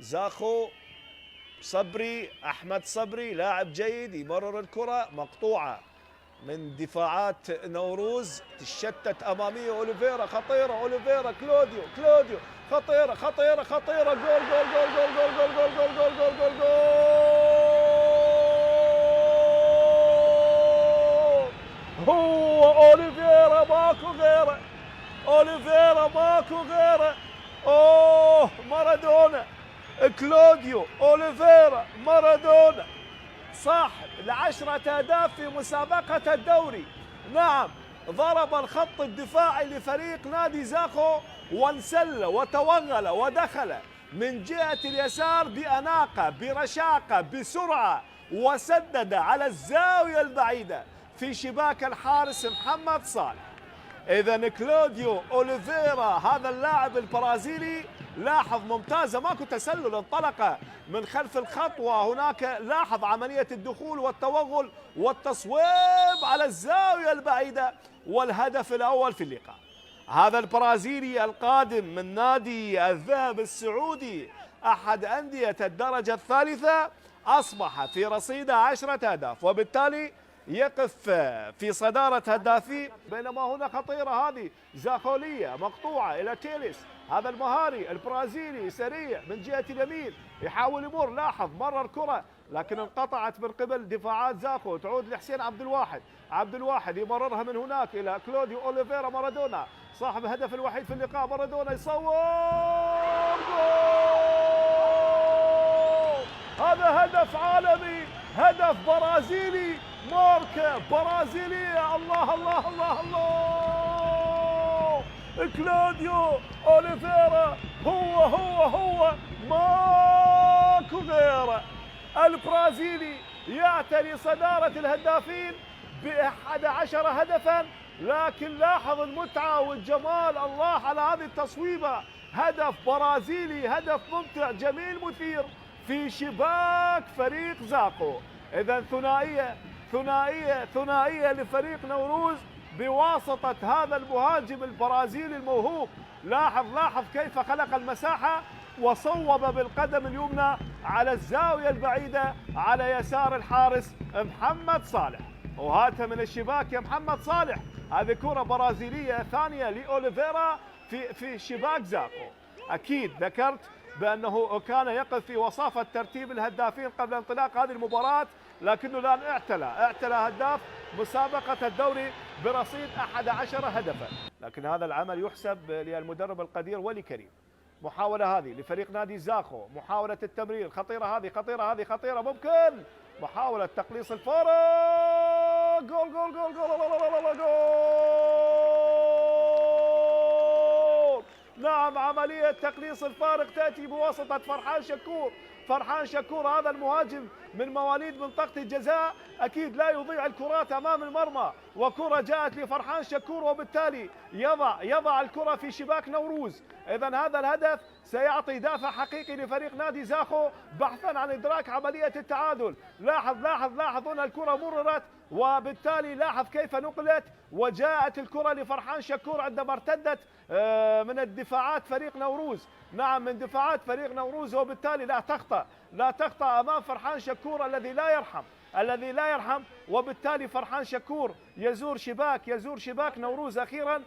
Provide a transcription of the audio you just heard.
زاخو صبري، أحمد صبري لاعب جيد، يمرر الكرة مقطوعة من دفاعات نوروز، تشتت أمامية أوليفيرا، خطيرة أوليفيرا، كلوديو خطيرة خطيرة خطيرة، جول جول جول جول جول جول جول جول جول جول جول جول، هو أوليفيرا ماكو غيره، أوليفيرا ماكو غيره. أوه مارادونا، كلوديو أوليفيرا مارادونا صاحب ال10 أهداف في مسابقة الدوري. نعم، ضرب الخط الدفاعي لفريق نادي زاخو وانسل وتوغل ودخل من جهة اليسار بأناقة برشاقة بسرعة، وسدد على الزاوية البعيدة في شباك الحارس محمد صالح. إذا كلوديو أوليفيرا هذا اللاعب البرازيلي، لاحظ ممتازة، ماكو تسلل، انطلق من خلف الخط، وهناك لاحظ عملية الدخول والتوغل والتصويب على الزاوية البعيدة، والهدف الأول في اللقاء. هذا البرازيلي القادم من نادي الذهب السعودي أحد أندية الدرجة الثالثة، أصبح في رصيده 10 أهداف، وبالتالي يقف في صدارة هدافي. بينما هنا خطيرة هذه زاخولية مقطوعة إلى تيليس، هذا المهاري البرازيلي سريع من جهة اليمين، يحاول يمر، لاحظ مرر كرة لكن انقطعت من قبل دفاعات زاخو، تعود لحسين عبد الواحد يمررها من هناك إلى كلوديو أوليفيرا مارادونا، صاحب الهدف الوحيد في اللقاء. مارادونا يصور جول، هذا هدف عالمي، هدف برازيلي، ماركة برازيلية. الله الله الله الله، كلوديو أوليفيرا هو ماكو غيره. البرازيلي يعتلي صدارة الهدافين ب11 هدفا، لكن لاحظ المتعة والجمال، الله على هذه التصويبة، هدف برازيلي، هدف ممتع جميل مثير في شباك فريق زاخو. إذا ثنائية لفريق نوروز بواسطة هذا المهاجم البرازيلي الموهوب. لاحظ كيف خلق المساحة وصوب بالقدم اليمنى على الزاوية البعيدة على يسار الحارس محمد صالح، وهاتها من الشباك يا محمد صالح. هذه كرة برازيلية ثانية لأوليفيرا في شباك زاخو. أكيد ذكرت بأنه كان يقف في وصافة ترتيب الهدافين قبل انطلاق هذه المباراة، لكنه الآن اعتلى هداف مسابقة الدوري برصيد 11 هدفا. لكن هذا العمل يحسب للمدرب القدير ولي كريم. محاولة هذه لفريق نادي زاخو، محاولة التمرير، خطيرة ممكن، محاولة تقليص الفارق، جول جول جول جول جول. نعم، عملية تقليص الفارق تأتي بواسطة فرحان شكور هذا المهاجم من مواليد منطقة الجزاء، أكيد لا يضيع الكرات أمام المرمى، وكرة جاءت لفرحان شكور، وبالتالي يضع الكرة في شباك نوروز. إذا هذا الهدف سيعطي دافع حقيقي لفريق نادي زاخو بحثا عن إدراك عملية التعادل. لاحظ هنا الكرة مررت، وبالتالي لاحظ كيف نقلت، وجاءت الكرة لفرحان شكور عندما ارتدت من الدفاعات فريق نوروز. نعم، من دفاعات فريق نوروز، وبالتالي لا تخطأ أمام فرحان شكور الذي لا يرحم، وبالتالي فرحان شكور يزور شباك نوروز أخيرا